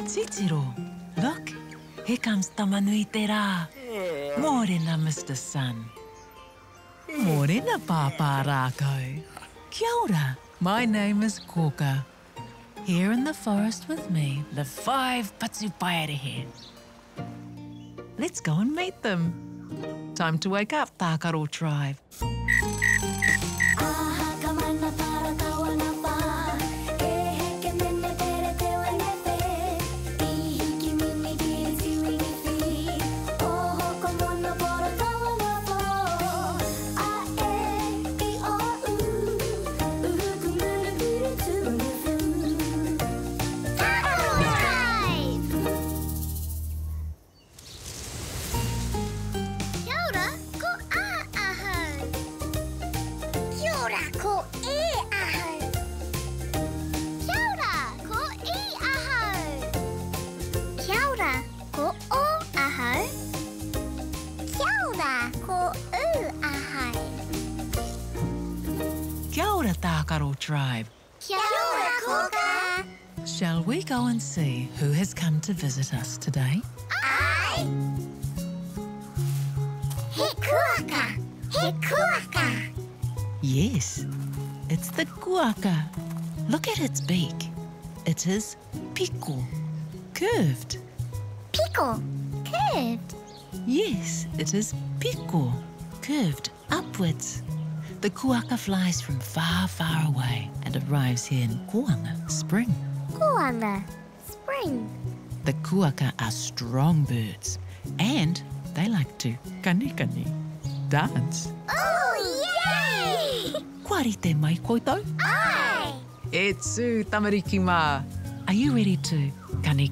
Titiro, look, here comes Tamanui te rā. Morena, Mr. Sun. Morena, Papa rākau. Kia ora, my name is Koka. Here in the forest with me, the 5 Patupaerehe. Let's go and meet them. Time to wake up, Tākaro tribe. Kia ora, Tākaro tribe. Kia ora, Koka. Shall we go and see who has come to visit us today? Aye. He kuaka. He kuaka. Yes, it's the kuaka. Look at its beak. It is piko, curved. Piko. Curved. Yes, it is piko, curved upwards. The kuaka flies from far, far away and arrives here in Koanga, spring. Koanga. Spring. The kuaka are strong birds and they like to kani, dance. Oh, yay! Kuarite mai koutou? Aye! E tū tamariki mā. Are you ready to kani,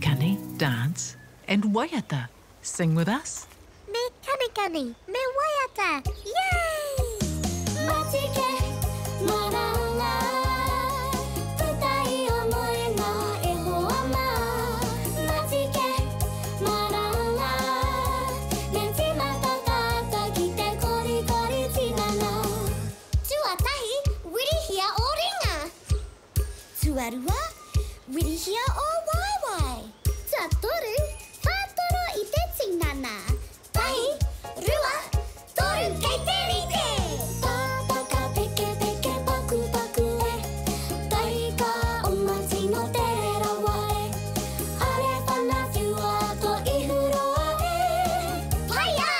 dance and waiata? Sing with us? Me kani, me waiata. Yay! Matike, maranga, tutai omoe ngā e hoa mā. Matike, maranga, me tīmata tata ki te kori tinana. Tuatahi, wirihia o ringa. Tuarua, wirihia o waiwai. Tuatoru, whātoro i te tinana. Tahi, rua, toru kei te rite. Pāpaka peke peke paku paku e. Tahi ka o mati no te rawa e. Are whana whiua to i huroa e. Paia!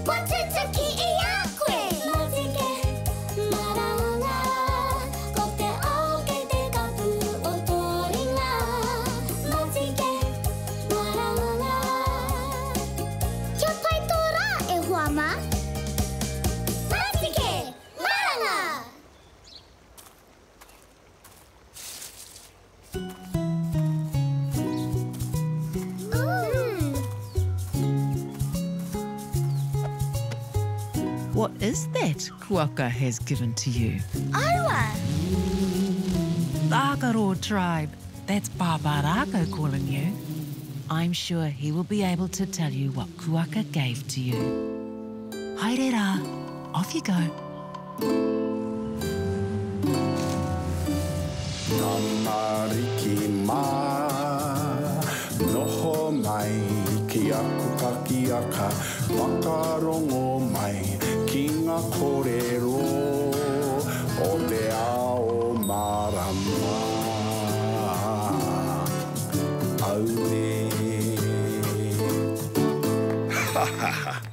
Watutuki i a koe. Matike, maranga. Ko te ao kei te kapu o tō ringa. Matike, maranga. Kia pai tō rā e hoa mā? Matike, maranga! What is that kuaka has given to you? Aua! Tākaro tribe. That's Papa Rākau calling you. I'm sure he will be able to tell you what kuaka gave to you. Haere rā, off you go. Tamariki mā, noho mai ki aku kakiaka, wakarongo mai ki ngā kōrero o te ao marama. Aure.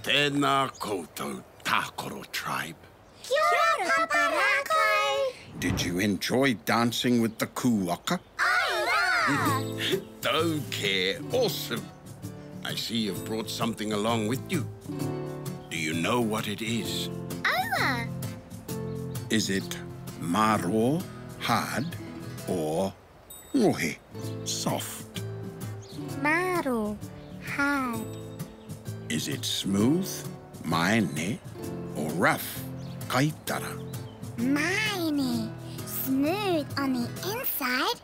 Tēnā koutou, Tākaro tribe. Kia ora, Papa Rākau! Did you enjoy dancing with the kuaka? Ai Don't care. Awesome. I see you've brought something along with you. Do you know what it is? Aua! Is it maro, hard, or ngohe, soft? Maro, hard. Is it smooth, maene, or rough, kaitara? Maini, smooth on the inside,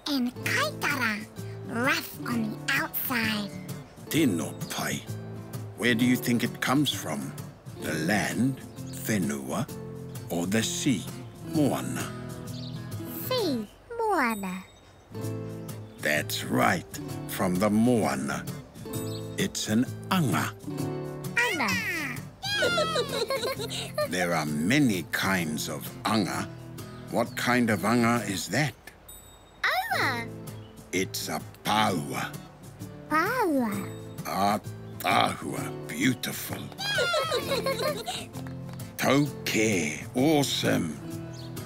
and kaitara, rough on the outside. Tino pai. Where do you think it comes from? The land, whenua, or the sea, moana? Sea, moana. That's right. from the moana. It's an anga. Anga. There are many kinds of anga. What kind of anga is that? Aua. It's a paua. Paua. A tahua, beautiful. Tauke, awesome.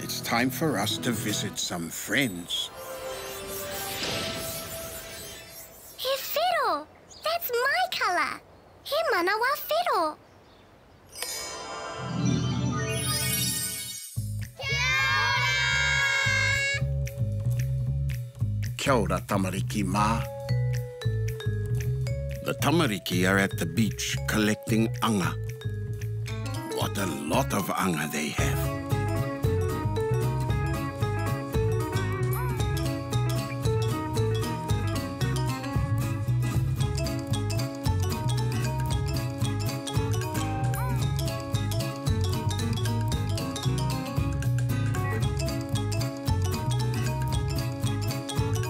It's time for us to visit some friends. He whiro. That's my colour. He manawa whiro. Kia ora, tamariki mā. The tamariki are at the beach collecting anga. What a lot of anga they have.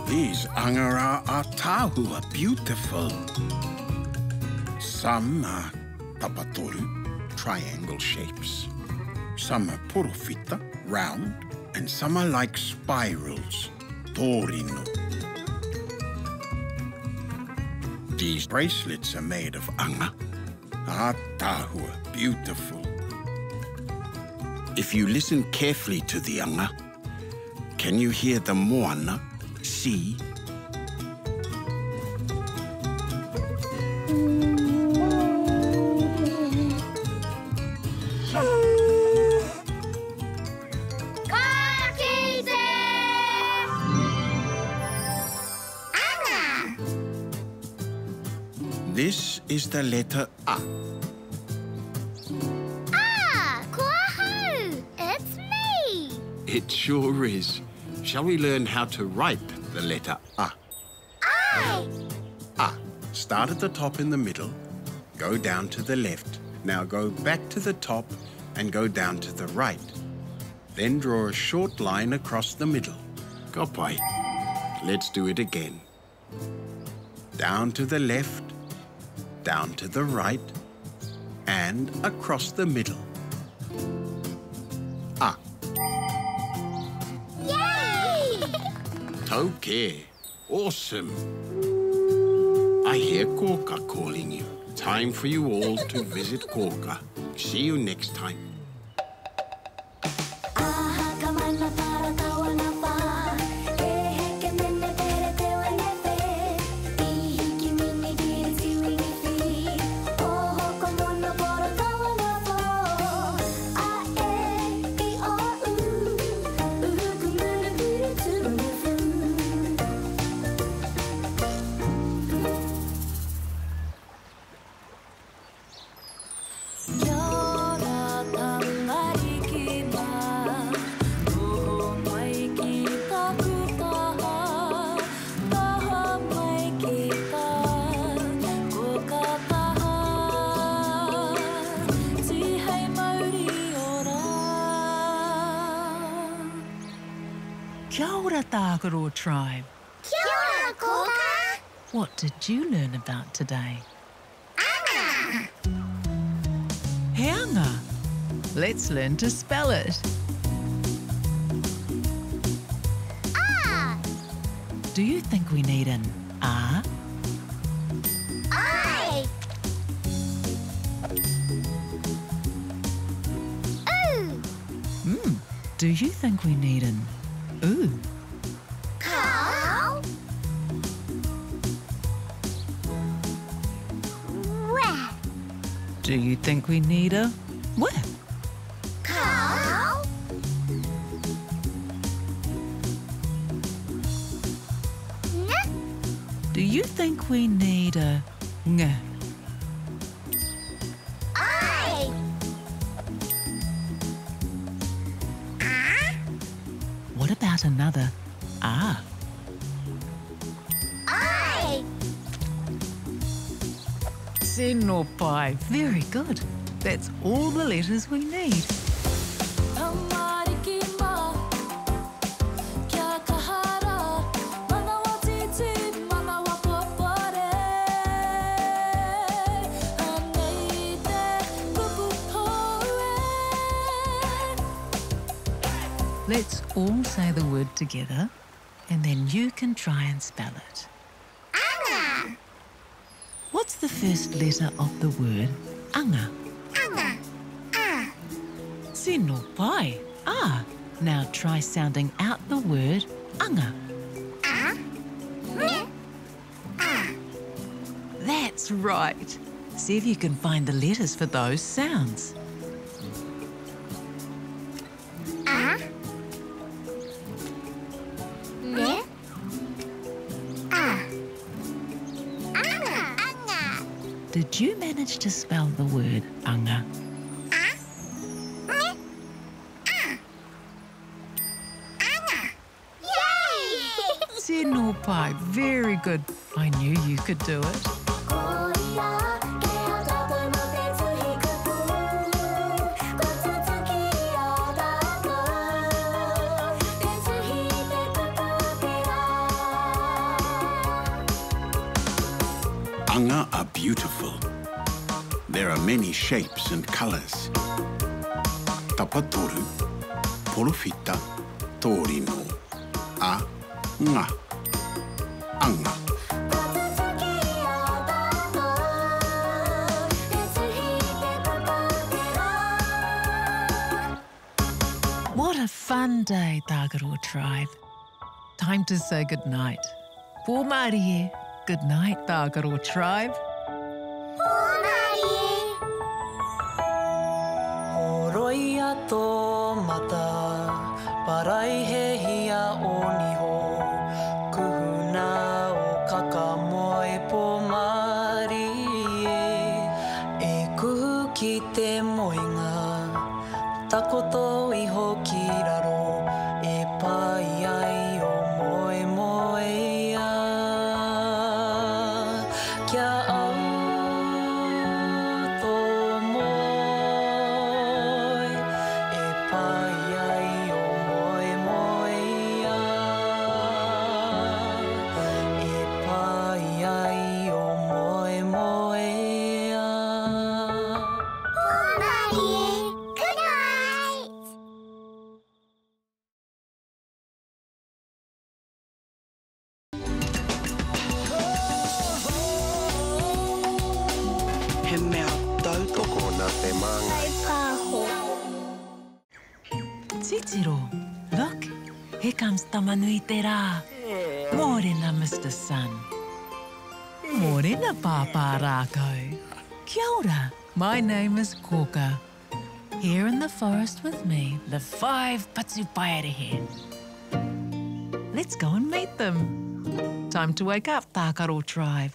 These anga are tahua, beautiful. Some are tapatoru, triangle shapes. Some are porofita, round, and some are like spirals, torino. These bracelets are made of anga. Tahua, beautiful. If you listen carefully to the anga, can you hear the moana, sea? This is the letter A. Kuahu! It's me! It sure is. Shall we learn how to write the letter A? I! A. Start at the top in the middle, go down to the left. Now go back to the top and go down to the right. Then draw a short line across the middle. Kapai. Let's do it again. Down to the left, down to the right, and across the middle. A. Yay! Tauke. Awesome. I hear Koka calling you. Time for you all to visit Koka. See you next time. Kia ora, Tākaro tribe. Kia ora, Koka! What did you learn about today? Anga! He anga. Let's learn to spell it. Ah! Do you think we need an A? I! Ooh! Do you think we need an oo? Cow! Wah! Do you think we need a whip? Cow! N! Do you think we need a ng? I! Ah! What about another A? I! Sino pai. Very good. That's all the letters we need. Let's all say the word together, and then you can try and spell it. Anga. What's the first letter of the word anga? Anga. Ah. Sino pai. Ah. Now try sounding out the word anga. Ah. Ne. Ah. That's right. See if you can find the letters for those sounds. Ah. Ne. Ah. Anga. Anga. Did you manage to spell the word anga? Ah. Ne. Ah. Anga. Yay! Sino pai. Very good. I knew you could do it. Anga are beautiful. There are many shapes and colours. Tapatoru, porofita, torino, a-nga, anga. What a fun day, Tagaroa tribe. Time to say goodnight. Pō Mārie. Good night, Tagaroa tribe. Horoia tō mata, parai he hia o niho, kuhuna o kakamoe pō Mārie. E kuhu ki te moenga, takoto iho ki raro, e pai ai o moe moe ia. Kia au tō moe, e pai ai o moe moe ia. E pai ai o moe moe ia. Good night! He mea tautoko nā te manga. Titiro, look, here comes Tamanui te rā. Morena, Mr. Sun. Morena, Pāpā rākau. Kia ora, my name is Koka. Here in the forest with me, the 5 Patsu Paerehe. Let's go and meet them. Time to wake up, Tākaro tribe.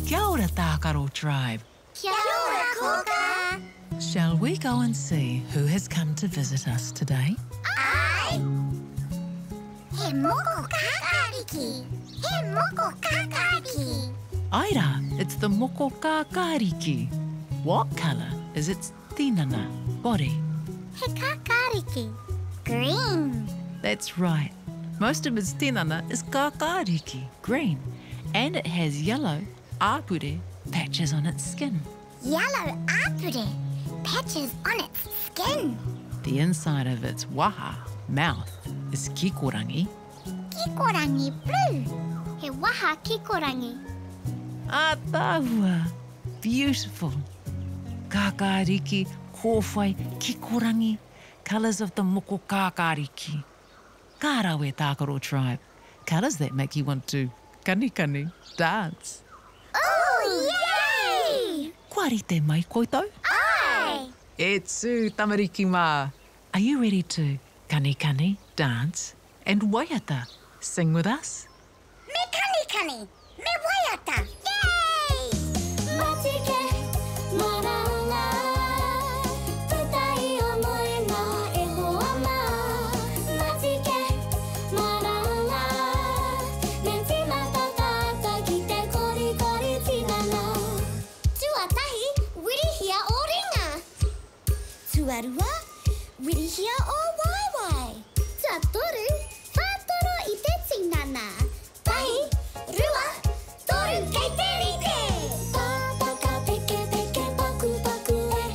Kia ora, Tākaro tribe. Kia ora, Koka! Shall we go and see who has come to visit us today? Ai! He moko kakariki! He moko kakariki! Aira, it's the moko kākāriki. What colour is its tinana body? He kakariki! Green! That's right. Most of its tinana is kākāriki, green, and it has yellow āpure patches on its skin. Yellow apure! Patches on its skin! The inside of its waha, mouth, is kikorangi. Kikorangi blue! He waha kikorangi! Ātāhua, beautiful. Kākāriki, kōwhai, kikorangi, colours of the moko kākāriki. Kārawe, Tākaro tribe, colours that make you want to kani dance. Oh, yay! Kua rite mai koutou? Ai! E tū tamariki mā. Are you ready to kani, dance, and waiata, sing with us? Me kani, me waiata. Yay! Matike, maranga, tutai omoe na e hoama. Matike, maranga, nenti matatata kite kori tinana. Tuatahi, wirihia o ringa. Tuarua, wirihia o waiwai. Tuatoru, whatoro I te tinana. Tahi, rua, toru kei te rite. Tāpaka peke paku e.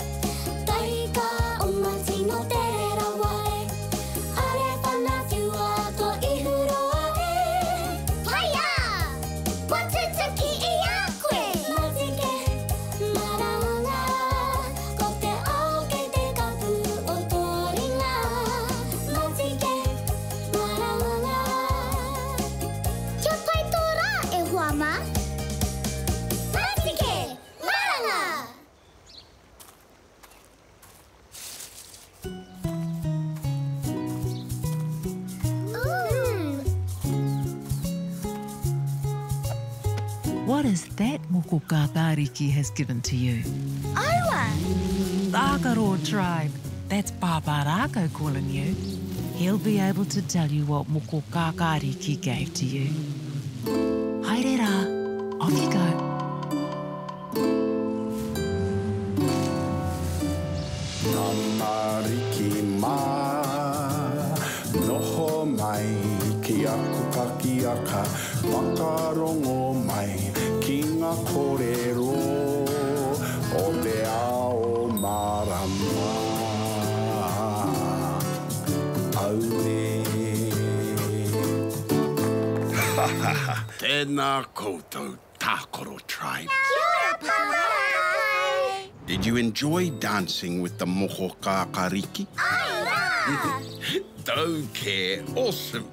Tahi ka omati no te rawa e. Are whanatua to ihuroa e. Paia! Watutuki I a koe. Matike, maranga. Ko te ao kei te kapu o tō ringa. Matike, maranga. Kia pai tō rā e huama? Matike, maranga. Ooh. What is that Moko Kakariki has given to you? Aua. Tākaro tribe. That's Paparako calling you. He'll be able to tell you what Moko Kakariki gave to you. Haere rā, off you go. Tamariki mā, noho mai, ki aku pakiaka, makarongo mai, ki ngā kōrero, o te ao marama. Aune. Tēnā koutou, Tākoro tribe. Did you enjoy dancing with the Moho Kakariki? Don't care. Awesome.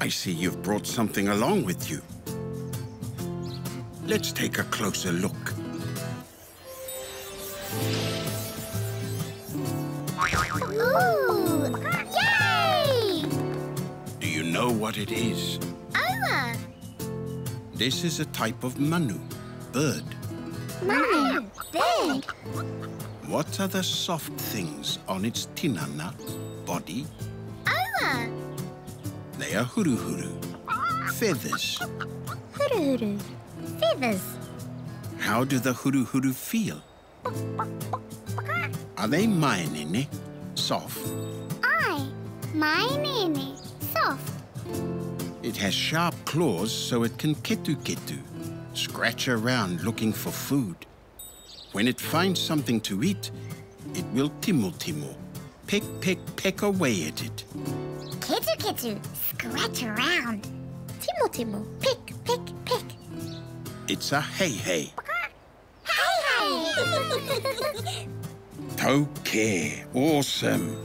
I see you've brought something along with you. Let's take a closer look. Ooh! Yay! Do you know what it is? Aua! This is a type of manu, bird. Manu, big. What are the soft things on its tinana, body? Aua! They are huruhuru, feathers. Huru. Feathers. How do the huruhuru feel? Are they mainene, soft? Ai, mai nene. Soft. It has sharp claws so it can ketu, scratch around looking for food. When it finds something to eat, it will timo, peck away at it. Ketu. Scratch around. Timo. Pick. It's a hey. Hey. Tauke, awesome.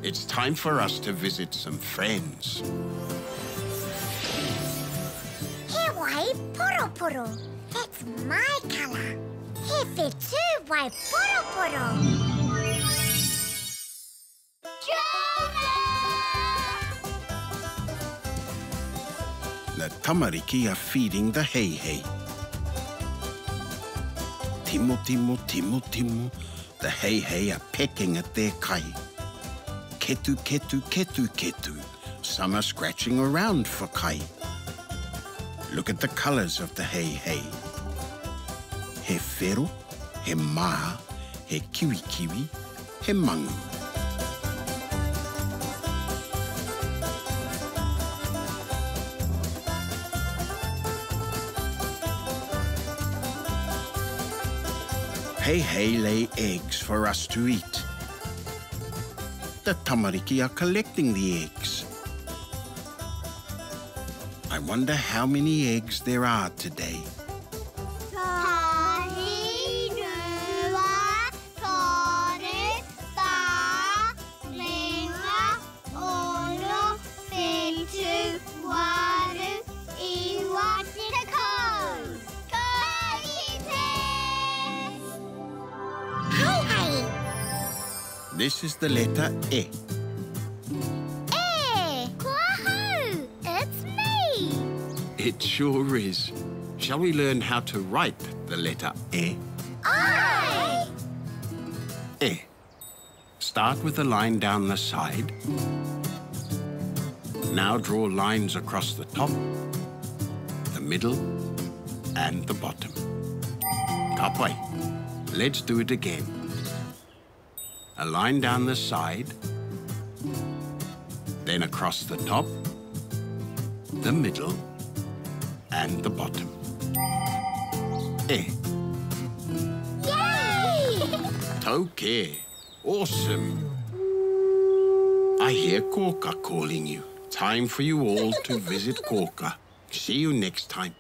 It's time for us to visit some friends. He wai poro. That's my colour. He fitu wai poro. The tamariki are feeding the hey. Timo. The hey are pecking at their kai. Ketu. Some are scratching around for kai. Look at the colors of the hey. He whero, he maa, he kiwi, he mangu. Hey lay eggs for us to eat. The tamariki are collecting the eggs. I wonder how many eggs there are today. This is the letter E. Wahoo! It's me! It sure is. Shall we learn how to write the letter E? I! E. Start with a line down the side. Now draw lines across the top, the middle, and the bottom. Kapai. Let's do it again. A line down the side, then across the top, the middle, and the bottom. E. Yay! Toke. Awesome. I hear Korka calling you. Time for you all to visit Korka. See you next time.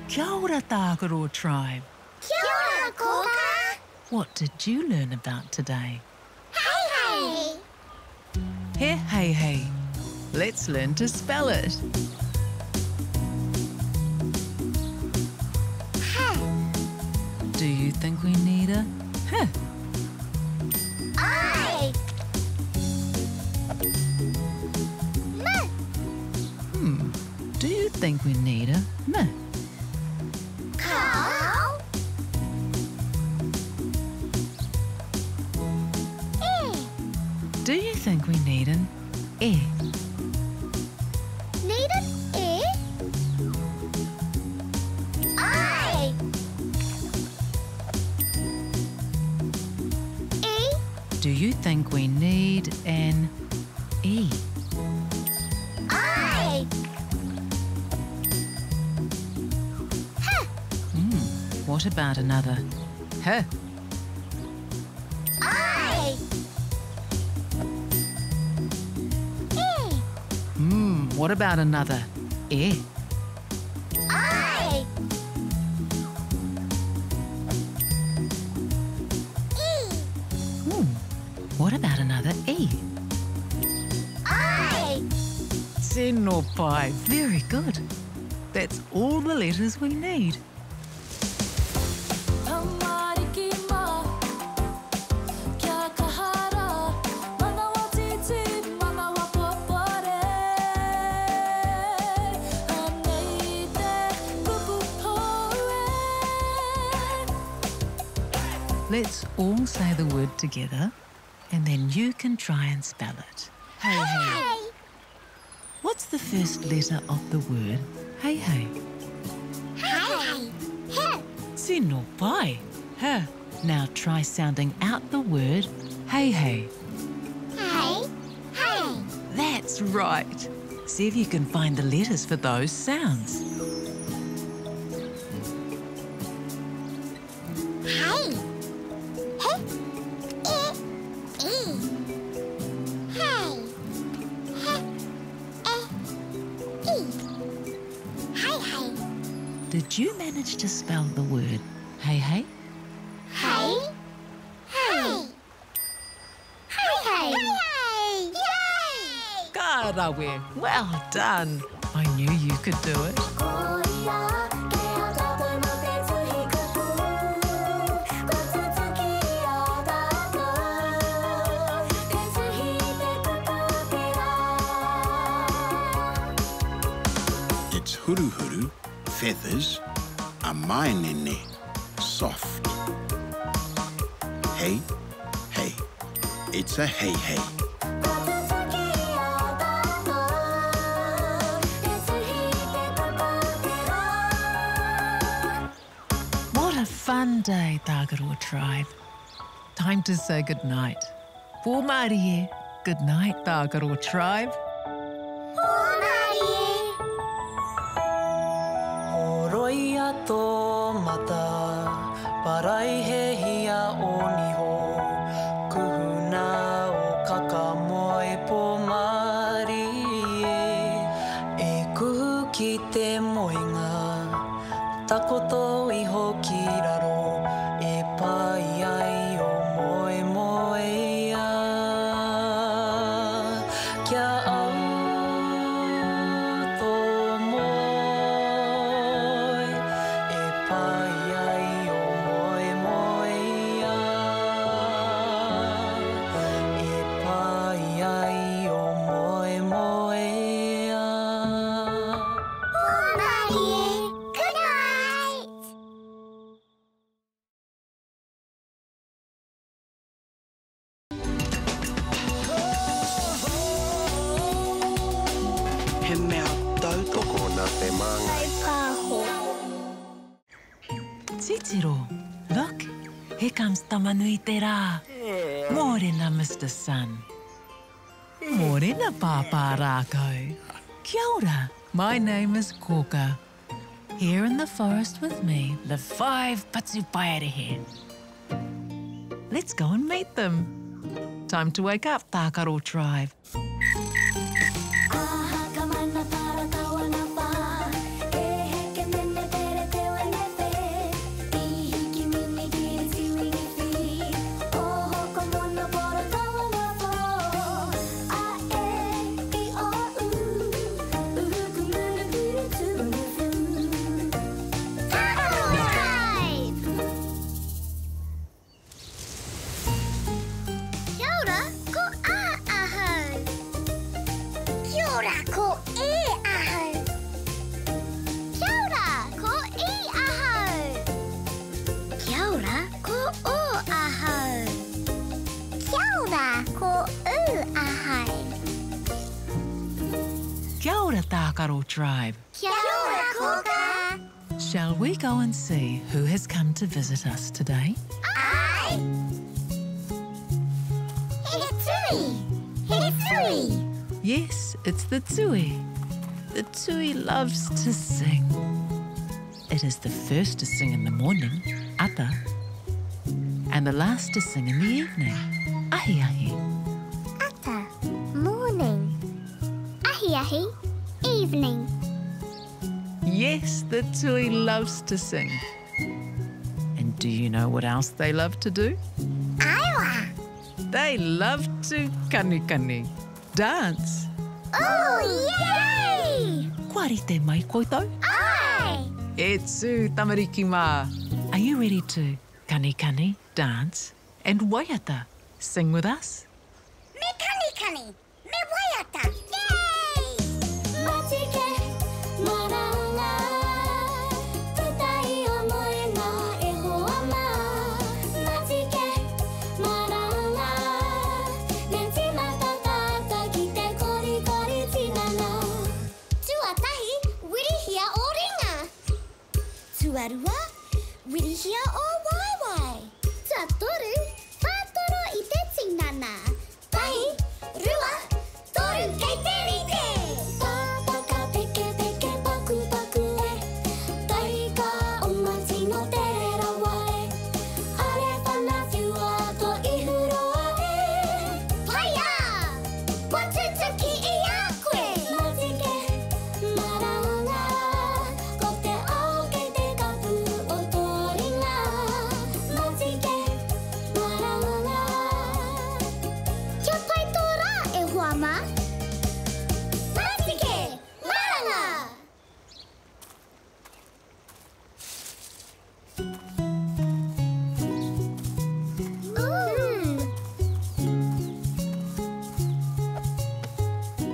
Kia ora, Tākaro tribe. Kia ora, Korka! What did you learn about today? Hey, hey! He hei. Let's learn to spell it. Do you think we need a huh? I! Do you think we need a meh? Cow! Do you think we need an e? Need an E? I! E? Do you think we need an e? I! What about another huh? I! E! What about another e? I! E! What about another e? I! Seno pai. Very good. That's all the letters we need. Let's all say the word together, and then you can try and spell it. Hey, hey. Hey! What's the first letter of the word hey, hey? Hey! Hey! Sino pai. Huh. Now try sounding out the word hey, hey. Hey! Hey! That's right. See if you can find the letters for those sounds. Hey! Hey! E! E! Hey! Hey! E! Hey! Hey! Did you manage to spell the word hey, hey? Hey! Hey! Hey! Hey! Yay! Karawe, well done. I knew you could do it. It's huru huru, feathers, a mainene, soft. Hey, hey. It's a hey, hey. What a fun day, Tagaroa tribe. Time to say goodnight. Pō Mārie, good night, Tagaroa tribe. Horoia tō mata, parai he hia o niho, kuhuna o kakamoe pō Mārie, e kuhu ki te moenga, takoto iho ki raro, e pai ai o moe moe ia. Kia au tō moe, e pai ai o moe moe ia. E pai ai o moe moe ia. Good night! He mea tautoko nā te manga. Titiro, look, here comes Tamanui te rā. Morena, Mr. Sun. Morena, Pāpā rākau. Kia ora, my name is Koka. Here in the forest with me, the 5 Patsu Paerehe. Let's go and meet them. Time to wake up, Tākaro tribe. Aha ka mana para kawana pa, e heke mene pere te wenepe, I hiki mini kiri tiwingi fi, o hoko mono pora kawana po, a e I o u, uhuku mune piri tunu fu. Tribe! Kia ora, ko a ahau. Kia ora, ko e ahau. Kia ora, ko I ahau. Kia ora, ko o ahau. Kia ora, ko u ahau. Kia ora, Tākaro tribe. Kia ora, koka. Shall we go and see who has come to visit us today? Ai! He tui. He tui. Yes, it's the Tui. The Tui loves to sing. It is the first to sing in the morning, ata, and the last to sing in the evening, ahi ahi. Ata, morning. Ahi ahi, evening. Yes, the Tui loves to sing. And do you know what else they love to do? Aiwa. They love to kani, dance. Oh, yay! Kuari te mai koutou? Ai! E tū tamariki mā. Are you ready to kani, dance, and waiata? Sing with us? Me kani, me waiata. Yay! Matike, maranga, tutai o moena e hoa mā. Matike, maranga, nenti matatata ki te kori tinana. Tuatahi, wirihia o ringa. Tuarua, wirihia o waiwai. Tuatoru, whātoro I te tinana. Tahi, rua, toru kei te rite. Tāpaka peke paku e. Tahi ka omati no te rawa e. Are whana whiua to ihuroa e. Paia! Watutuki I a koe. Matike, maranga, ko te ao kei te kapu o tō ringa. Matike, maranga. Kia pai tō rā e hoa mā? Matike, maranga!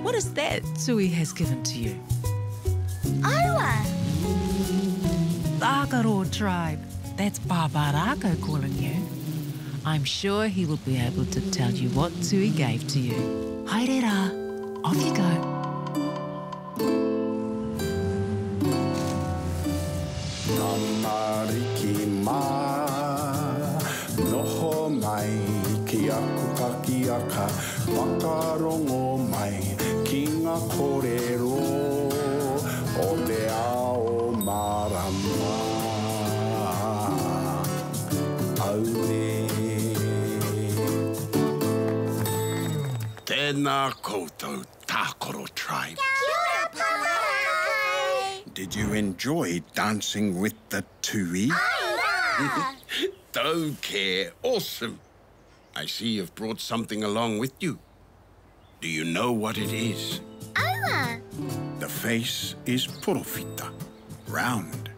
What is that Tui has given to you? Aua! Tākaro tribe. That's Pāpā rākau calling you. I'm sure he will be able to tell you what Tui gave to you. Haere rā, off you go. Tamariki mā. kōrero o te ao marama. Aure. Tēnā koutou Tākaro tribe. Kia ora, Pāpārakai. Did you enjoy dancing with the tui? Aira. Don't care. Awesome. I see you've brought something along with you. Do you know what it is? Aua. The face is porofita, round.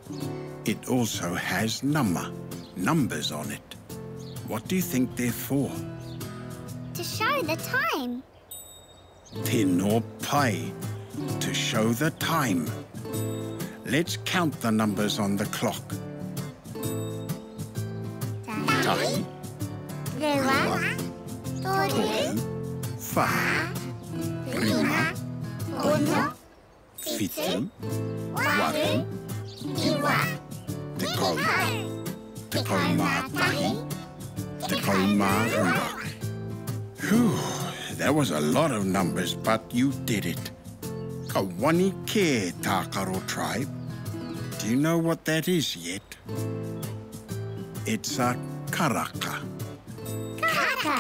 It also has nama, numbers on it. What do you think they're for? To show the time. Tino pai, to show the time. Let's count the numbers on the clock. Tai, Rewa. Toru. wha, rima, Ono. fitu, waru, Iwa. te kou, te kou mātahi, te kou mārua. Whew, that was a lot of numbers, but you did it. Ka wani ke Tākaro tribe. Do you know what that is yet? It's a karaka. Kaka.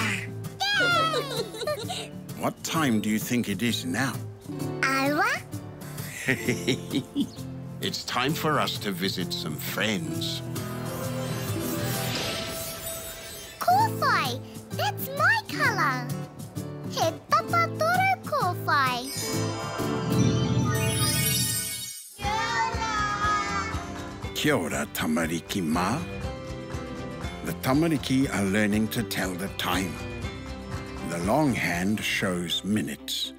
What time do you think it is now? Awa. It's time for us to visit some friends. Kōwhai. That's my colour. He papatoru kōwhai. Kia ora, tamariki mā. The tamariki are learning to tell the time. The long hand shows minutes,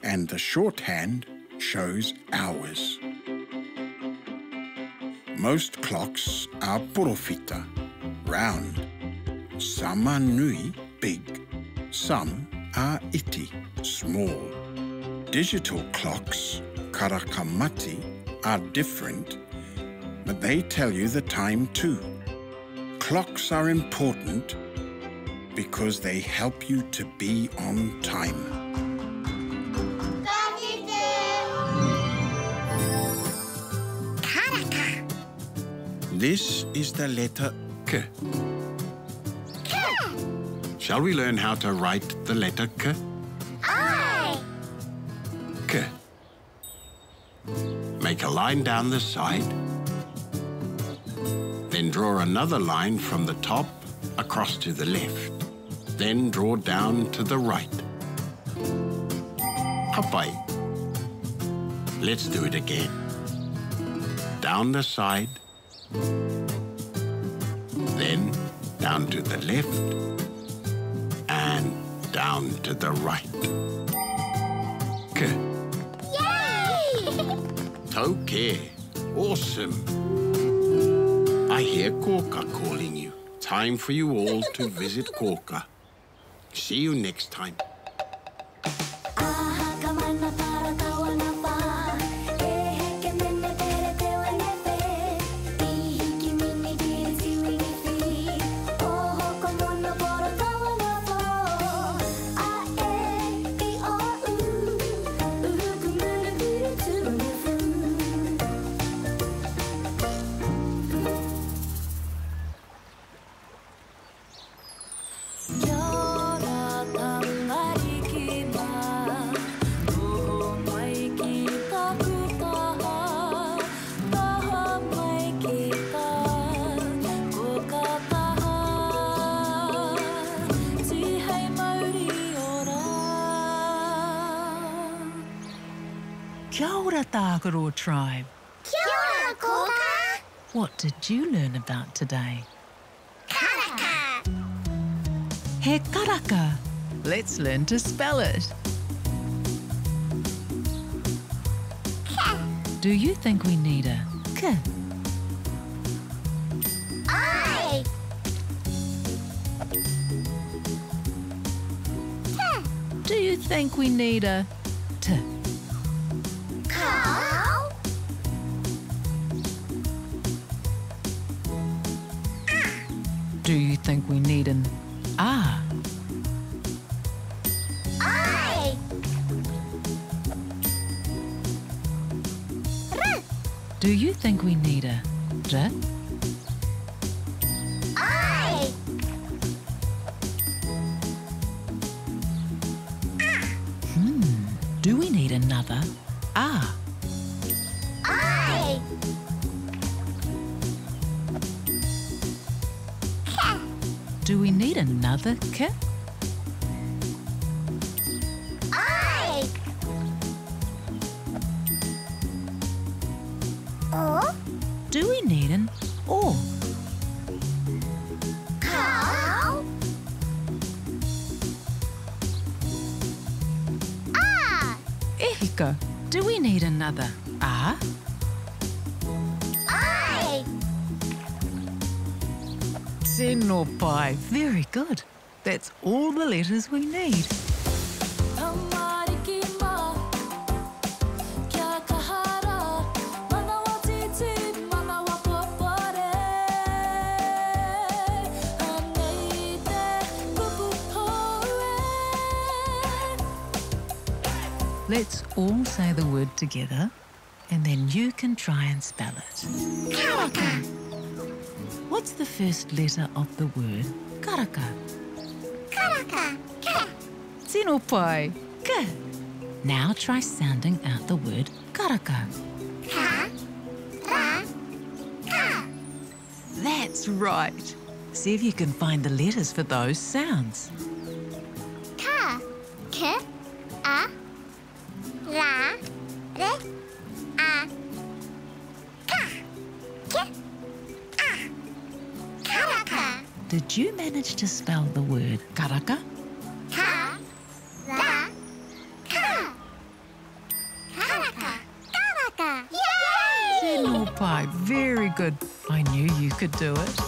and the short hand shows hours. Most clocks are porofita, round. Some are nui, big. Some are iti, small. Digital clocks, karakamati, are different, but they tell you the time too. Clocks are important because they help you to be on time. Karaka. This is the letter K. Shall we learn how to write the letter K? Ai. K. Make a line down the side. Then draw another line from the top across to the left. Then draw down to the right. Hapai. Let's do it again. Down the side. Then down to the left. And down to the right. K. Yay! Tauke. Awesome. I hear Koka calling you. Time for you all to visit Koka. See you next time. Kia ora, Tākaro tribe. Kia ora, Koka. What did you learn about today? Karaka. He karaka. Let's learn to spell it. Do you think we need a K? Ai. Do you think we need a T? Cow. Do you think we need an A? Ai. Do you think we need a r? I. Do we need another R? I. Do we need another K? I. O. Do we need an O? Cow. Ah. Ehiko, do we need another R? I. Senopai, very good. That's all the letters we need. Let's all say the word together, and then you can try and spell it. Karaka. What's the first letter of the word karaka? Karaka. Ka. Senopai, K. Now try sounding out the word karaka. Ka. Ra. Ka. That's right. See if you can find the letters for those sounds. Ka. K. A. Ra. Re. A. Ka. Ke. A. Karaka. Did you manage to spell the word karaka? Ka. Ra. Ka. Karaka. Karaka. Yay! Senopai, very good. I knew you could do it.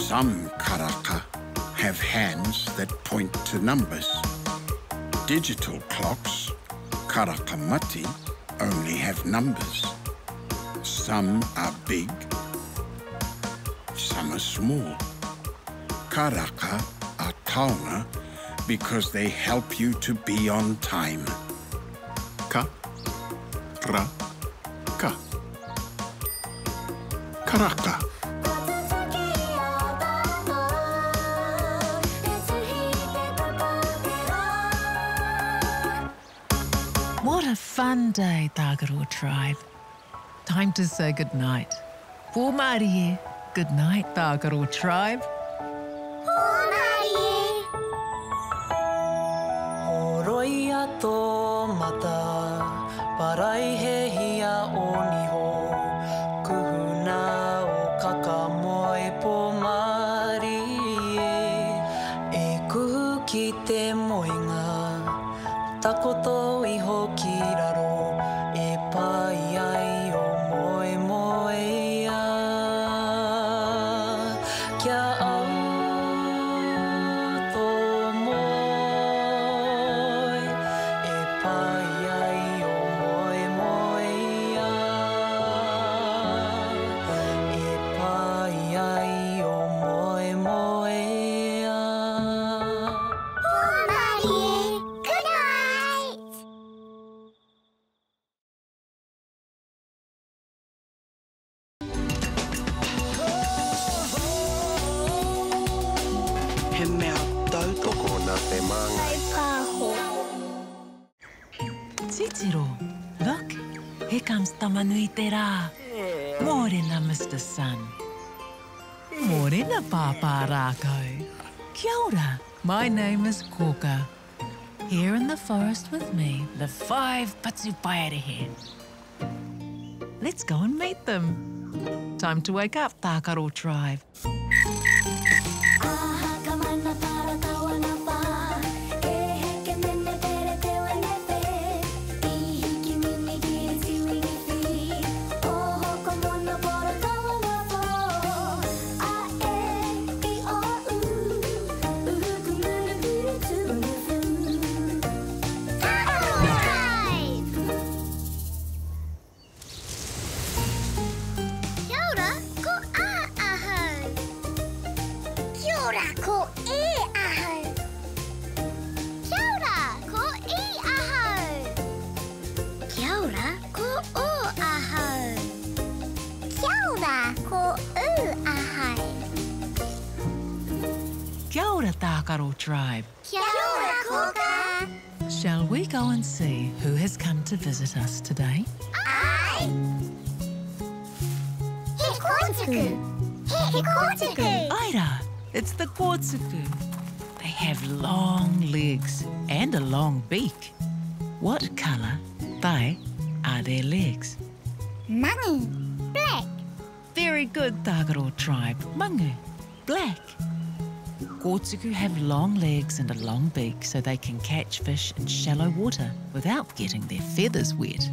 Some karaka have hands that point to numbers. Digital clocks, karakamati, only have numbers. Some are big, some are small. Karaka are taonga because they help you to be on time. Ka, ra, ka. Karaka. What a fun day, Tagaro tribe. Time to say goodnight. Pōmarie. Good night, Tagaro tribe. Horoia tō mata, parai he hia o niho. Kuhuna o kakamoe pōmari e kuhu ki te moenga. Takoto iho ki raro e pai ai o moe moe ia. Kia au tō moe e pai ai o moe moe ia. E pai ai o moe moe ia. Good night. He mea tautoko nā te manga. Titiro, look. Here comes Tamanui te rā. Morena, Mr. Sun. Morena, Pāpā rākau. Kia ora. My name is Koka. Here in the forest with me, the 5 Patsupai ahead. Let's go and meet them. Time to wake up, Tākaro tribe. Tākaro tribe. Kia ora, Koka. Shall we go and see who has come to visit us today? Ai! He kōtuku. He kōtuku. Aira, it's the Kōtuku. They have long legs and a long beak. What colour, Tae, are their legs? Mangu. Black. Very good, Tākaro tribe. Mangu, black. Kōtuku have long legs and a long beak so they can catch fish in shallow water without getting their feathers wet.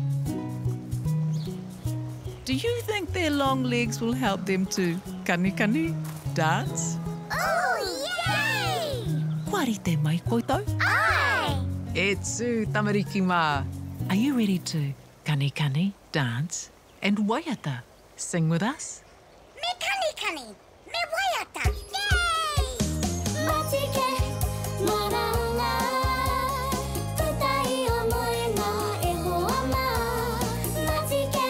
Do you think their long legs will help them to kani dance? Oh, yay! Kwarite mai koutou. Ai! Etsu tamariki mā. Are you ready to kani dance and waiata sing with us? Me kani. Me waiata. Yay! Matike, maranga. Tutai omoe na e hoa ma. Matike,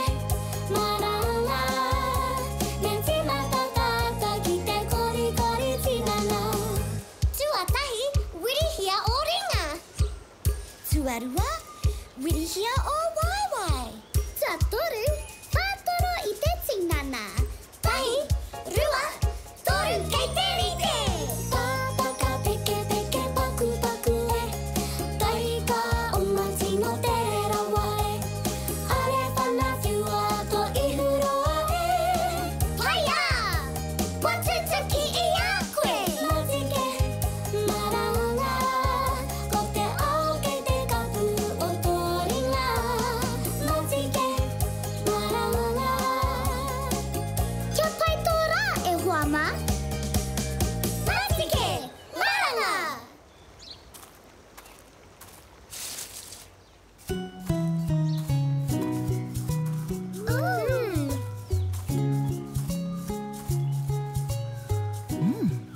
maranga. Nenti matatata kite kori tinana. Tuatahi, wirihia o ringa. Tuarua, wirihia o waiwai. Tuatoru, patoro I te tinana. Tahi, rua, toru kei te rite. Pāpaka peke paku e. Tahi ka o mati no te rawa e. Are whana whiua to I huroa e. Paia! Watutuki I a koe. Matike, maranga. Ko te ao kei te kapu o tō ringa. Matike, maranga. Kia pai tō rā e hoa ma? Matike, maranga.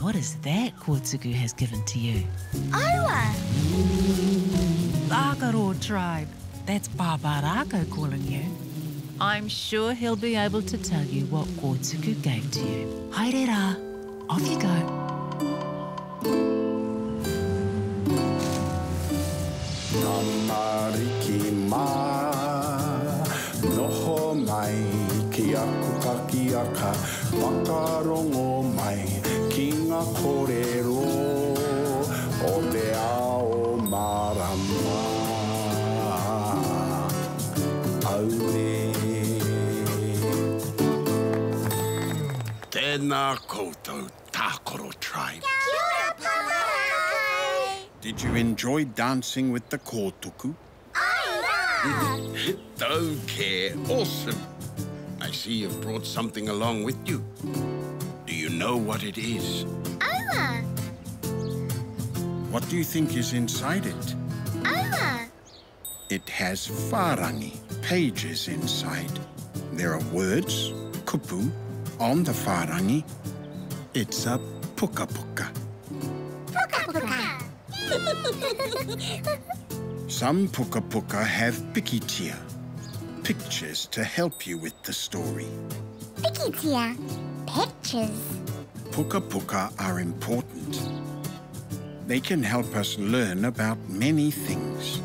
What is that Kōtuku has given to you? Aua! Tākaro tribe. That's Pāpārākau calling you. I'm sure he'll be able to tell you what Kōtuku gave to you. Haere rā, off you go. Tamariki mā, noho mai, ki aku kakiaka, wakarongo mai, ki ngā kōrero, o te ao marama. Aure. Tēnā koutou, Tākaro tribe. Kia ora, Pāpārākau. Did you enjoy dancing with the Kōtuku? Aira! Don't care. Awesome. I see you've brought something along with you. Do you know what it is? Aua! What do you think is inside it? Aua! It has whārangi, pages inside. There are words, kupu, on the whārangi. It's a puka puka. Puka. Some puka puka have pikitia, pictures to help you with the story. Pikitia. Pictures. Puka puka are important. They can help us learn about many things.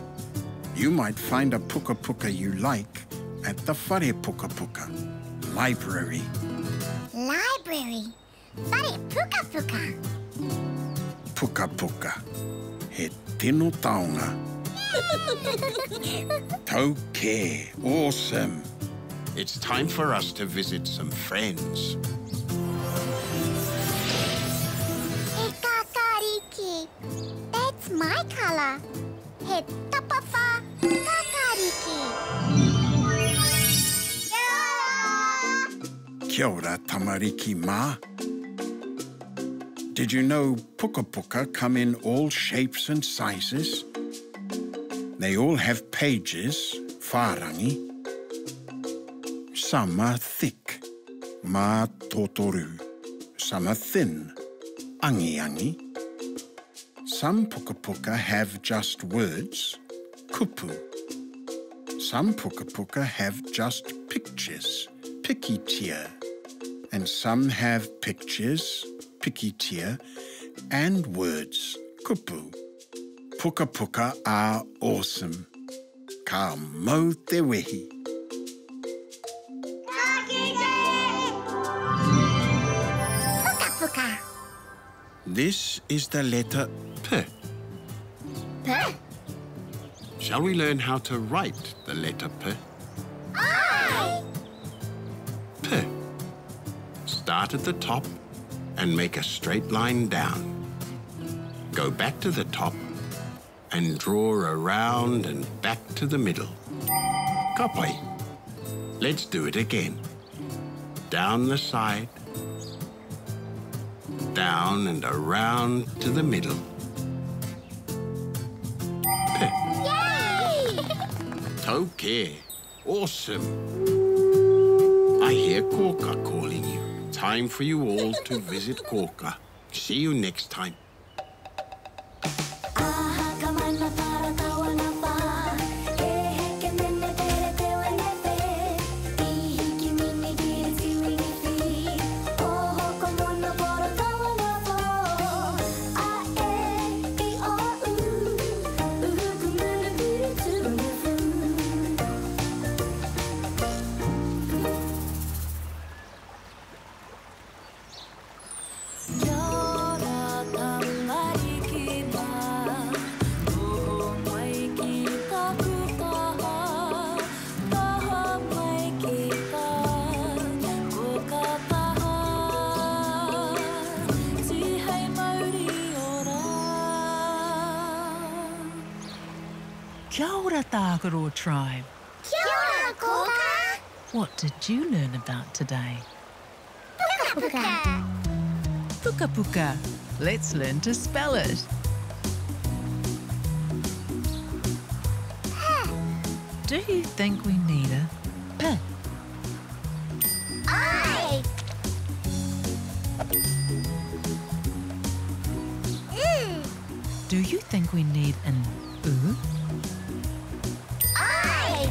You might find a puka puka you like at the Whare Puka Puka library. Library. Whare puka puka. Puka puka. He tino taonga. Tau ke. Awesome. It's time for us to visit some friends. He kakariki. That's my color. He tapawha kakariki. Kia ora, tamariki mā. Did you know puka puka come in all shapes and sizes? They all have pages, whārangi. Some are thick, mā tōtoru. Some are thin, angi. Some puka puka have just words, kupu. Some puka puka have just pictures, pikitia. And some have pictures, pikitia, and words. Kupu. Puka puka are awesome. Ka mau te wehi. Puka puka. This is the letter P. P. Shall we learn how to write the letter P? I. P. Start at the top and make a straight line down. Go back to the top and draw around and back to the middle. Kapai. Let's do it again. Down the side, down and around to the middle. P. Yay! Tauke. Awesome. I hear Koka calling you. Time for you all to visit Koka. See you next time. Kia ora, Tākaro tribe. Kia ora, Koka. What did you learn about today? Puka puka. Puka puka. Let's learn to spell it. Do you think we need a P? I. Do you think we need an U? I.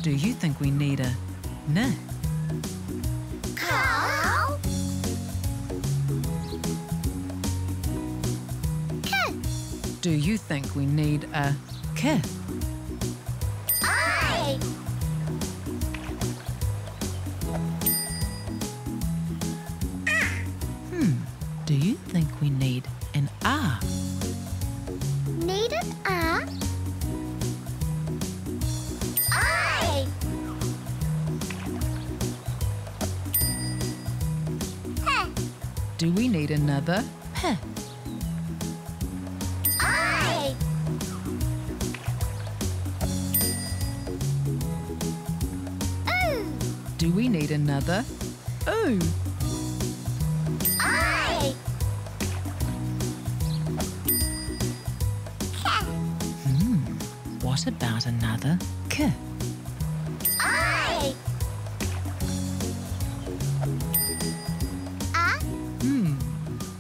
Do you think we need a N? Cow. Do you think we need a K? I. Do you think we need an R? Need an R. I. Do we need another P? I. Do we need another O? I. What about another K? I.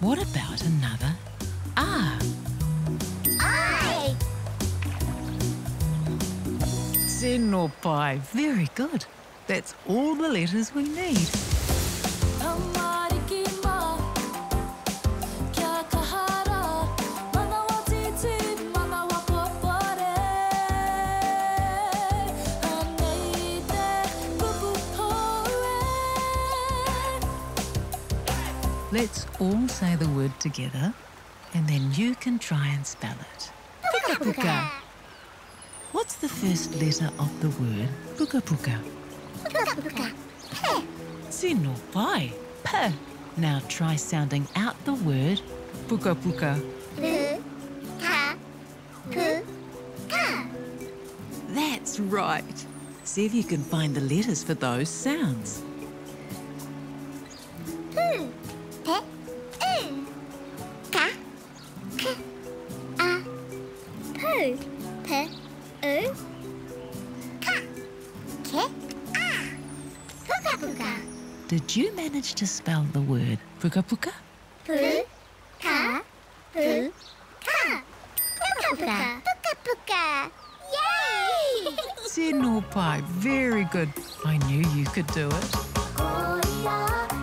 What about another R? I. Senopai, very good. That's all the letters we need. Let's all say the word together, and then you can try and spell it. Puka puka. What's the first letter of the word puka puka? Puka puka. Senopai, P. Now try sounding out the word puka puka. Puka puka. That's right. See if you can find the letters for those sounds. Did you manage to spell the word puka puka? Puka puka. Puka puka. Puka puka. Yay! Senopai, very good. I knew you could do it. Koia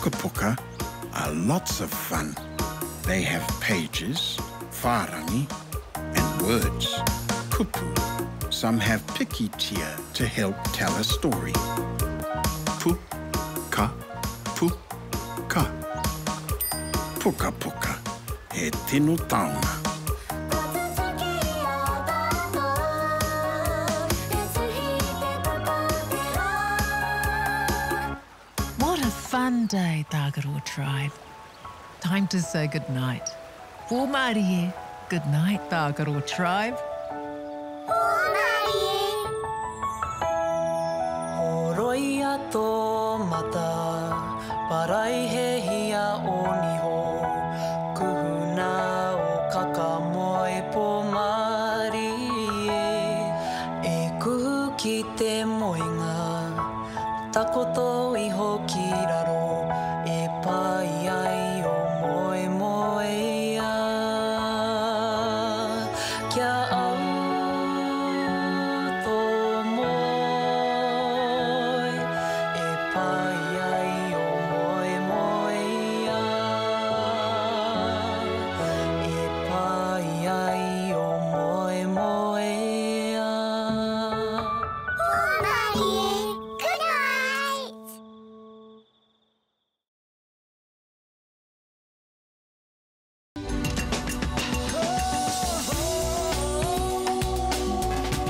Puka puka are lots of fun. They have pages, whārangi, and words. Kupu. Some have pikitia to help tell a story. Puka puka. Puka puka. He tino taonga. What a fun day, Tākaro tribe. Time to say goodnight. Pō Mārie. Good night, Tākaro tribe. Horoia tō mata, parai he hia o niho. Kuhuna o kakamoe pō Mārie. E kuhu ki te moenga, takoto iho ki raro. E pai ai o moe moe ia. Kia au tō moe. E pai ai o moe moe ia. E pai ai o moe moe ia. Good night!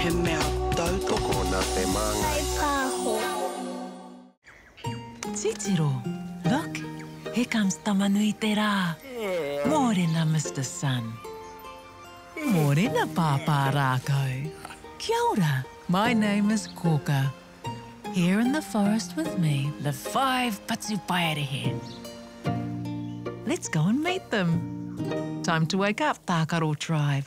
He mea tautoko nā te manga. Titiro, look, here comes Tamanui te rā. Mōrena, Mr. Sun. Mōrena, Pāpā rākau. Kia ora, my name is Koka. Here in the forest with me live 5 Patsupaerehe. Let's go and meet them. Time to wake up, Tākaro tribe.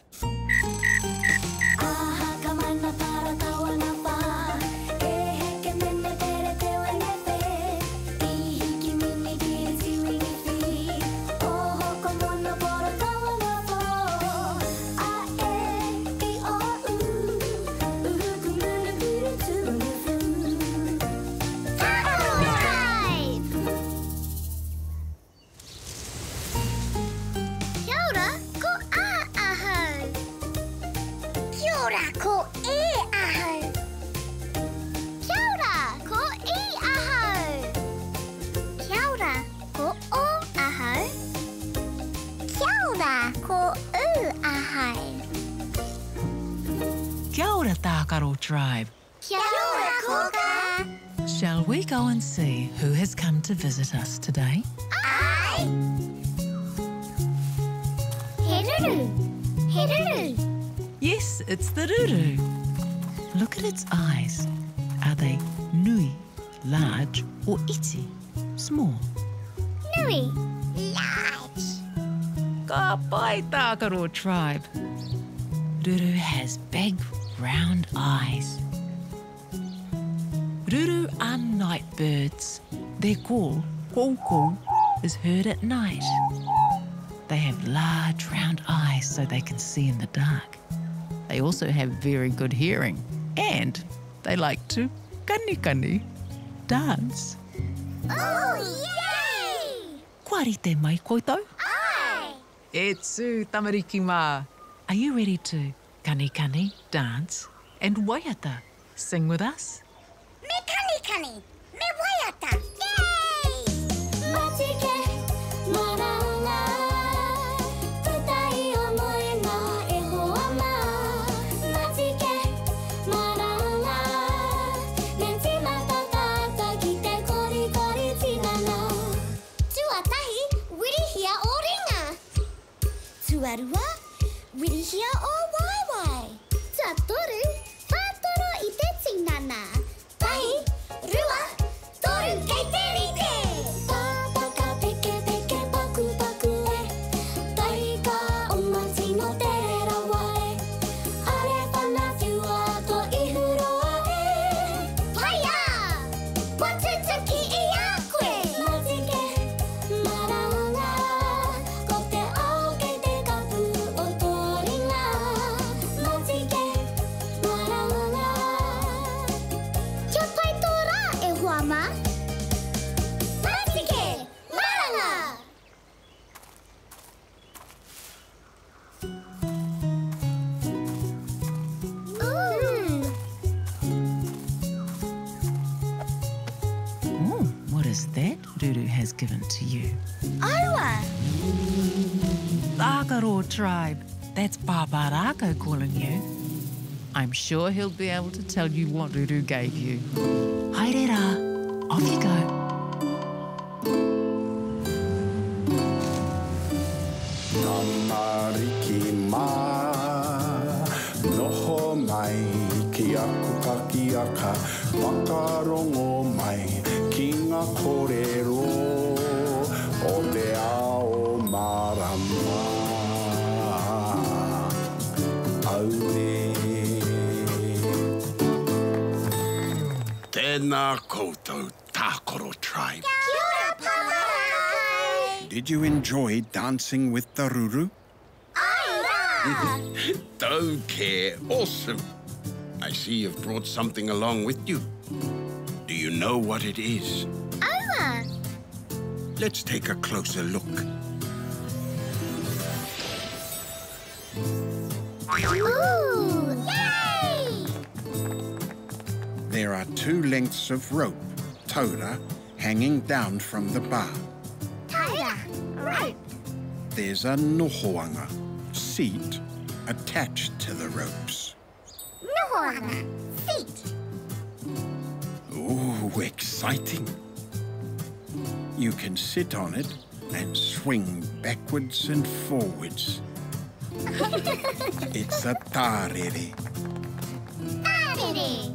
Kia ora, Tākaro tribe. Kia ora, Koka! Shall we go and see who has come to visit us today? Ai! He ruru! He ruru! Yes, it's the ruru. Look at its eyes. Are they nui, large, or iti, small? Nui! Large! Ka pai, Tākaro tribe. Ruru has big, round eyes. Ruru are night birds. Their call, kōkō, is heard at night. They have large, round eyes so they can see in the dark. They also have very good hearing, and they like to kani, dance. Oh, yay! Kuarite mai koutou? Ai! E tū, tamariki mā. Are you ready to kani, dance, and waiata? Sing with us? Me kani, me waiata! Yay! Matike, maranga, tutai o moenga e hoa mā. Matike, maranga, nenti matatata ki te kori tinana. Tuatahi, wirihia o ringa. Tuarua, wirihia o waiwai. Tuatoru, whātoro i te tinana. Tahi, rua, toru kei given to you. Aua! Tākaro tribe. That's Paparako calling you. I'm sure he'll be able to tell you what Ruru gave you. Haerera, off you go. Tamariki mā, noho mai, ki aku kakiaka, wakarongo mai, ki ngā kōrero, o te ao marama. Aure. Tēnā koutou, Tākaro tribe. Kia ora, Paparākai! Did you enjoy dancing with the Ruru? Aira! Don't care. Awesome. I see you've brought something along with you. Do you know what it is? Aua! Let's take a closer look. Ooh! Yay! There are 2 lengths of rope, taura, hanging down from the bar. Taira! Right! There's a nohoanga, seat, attached to the ropes. Nohoanga! Feet! Ooh, exciting. You can sit on it and swing backwards and forwards. It's a tarere. Tarere!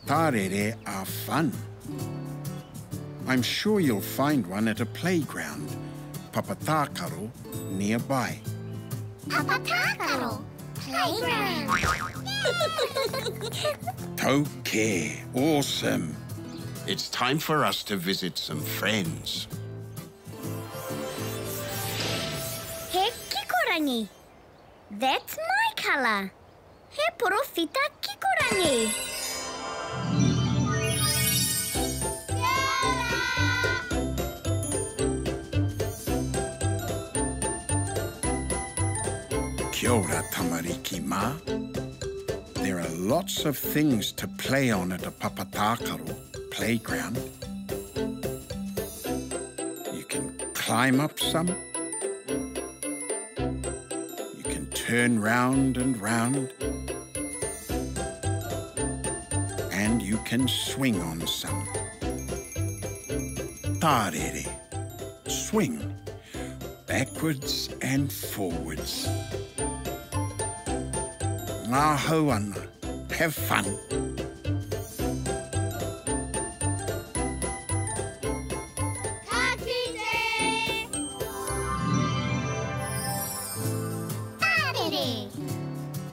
Tarere are fun. I'm sure you'll find one at a playground, Papatākaro, nearby. Papatākaro! Playground! Tauke, awesome. It's time for us to visit some friends. He kikorangi. That's my colour. He porofita kikorangi. Kia ora, tamariki mā. There are lots of things to play on at a Papatākaro playground. You can climb up some. You can turn round and round. And you can swing on some. Tarere. Swing. Backwards and forwards. Ngā hauana. Have fun.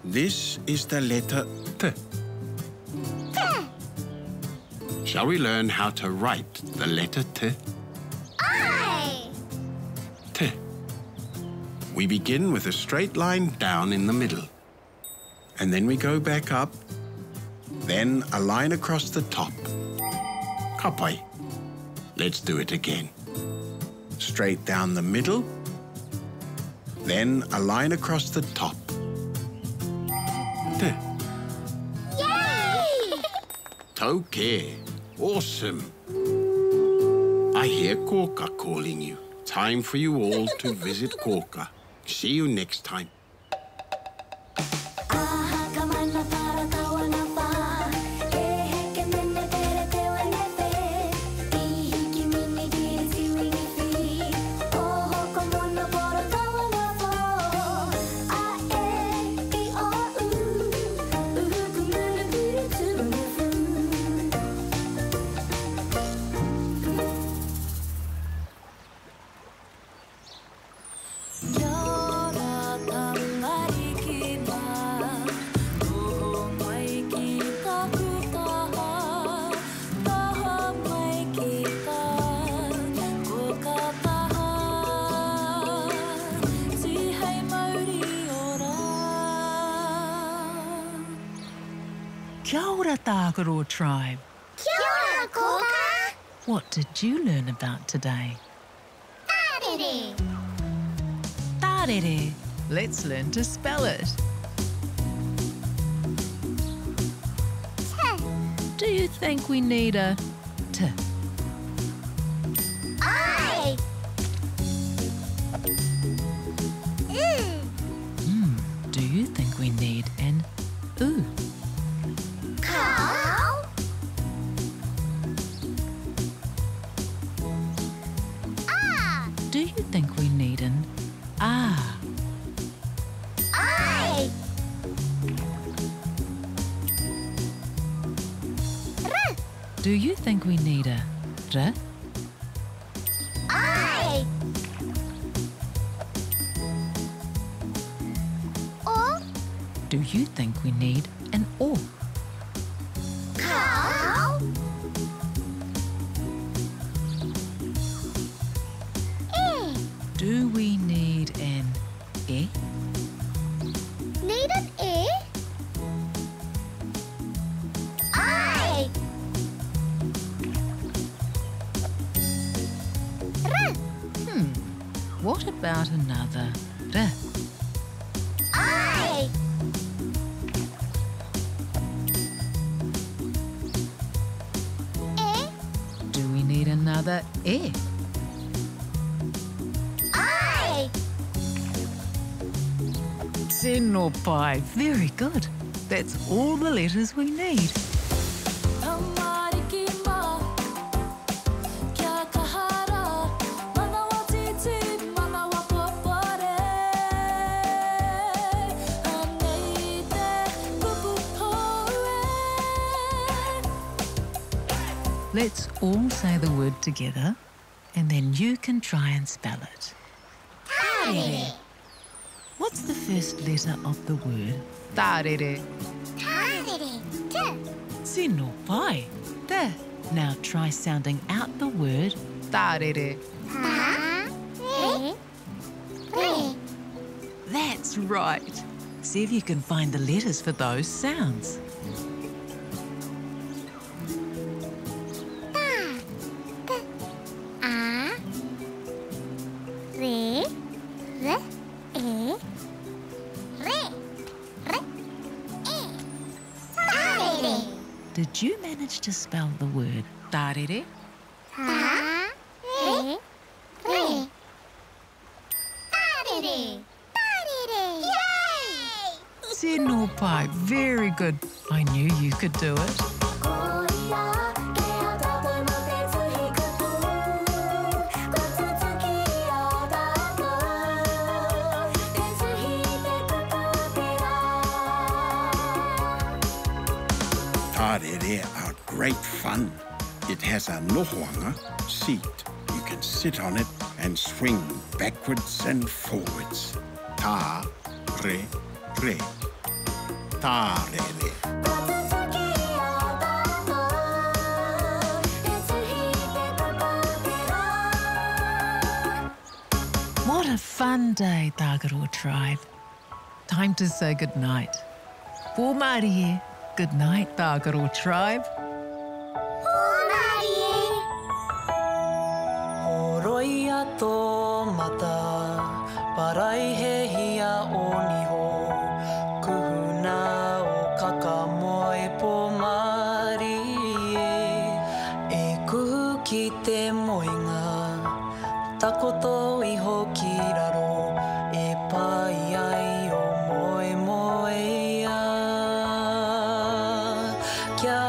This is the letter T. Shall we learn how to write the letter T? Aye! T. We begin with a straight line down in the middle. And then we go back up. Then a line across the top. Kapai. Let's do it again. Straight down the middle. Then a line across the top. T. Yay! Tauke. Awesome. I hear Koka calling you. Time for you all to visit Koka. See you next time. Kia ora, Tākaro tribe. Kia ora, Koka! What did you learn about today? Tarere! Tarere. Let's learn to spell it. Do you think we need a T? Do you think we need an oo? Cow. Ah. Do you think we need an ah? I. R. Do you think we need a r? I. O. Do you think we need an o? Cow. E. Do we need an e? Need an E? I. R. What about another r? I. E. Do we need another e? I. Sinopai, very good. That's all the letters we need. Let's all say the word together, and then you can try and spell it. Tarere. What's the first letter of the word? Tarere. Tarere. T. Sinopai. There. Now try sounding out the word tarere. Ta. Re. Re. That's right. See if you can find the letters for those sounds. A. Re. Re. E. Re. Re. E. Tarere. Did you manage to spell the word tarere? Ta. Re. Re. Tarere. Tarere. Yay! Sinopai, very good. I knew you could do it. Tarere are great fun. It has a nohoanga seat. You can sit on it and swing backwards and forwards. Ta, re, re. Tarere. What a fun day, Tagaroa tribe. Time to say goodnight. Pōmarie. Good night, Tagaroa tribe. Horoia tō mata, parai he hia o niho. Kuhuna o kakamoe pōmari e kuhu ki te moinga. Takoto iho ki raro e pai ai o moe moe ia. Kia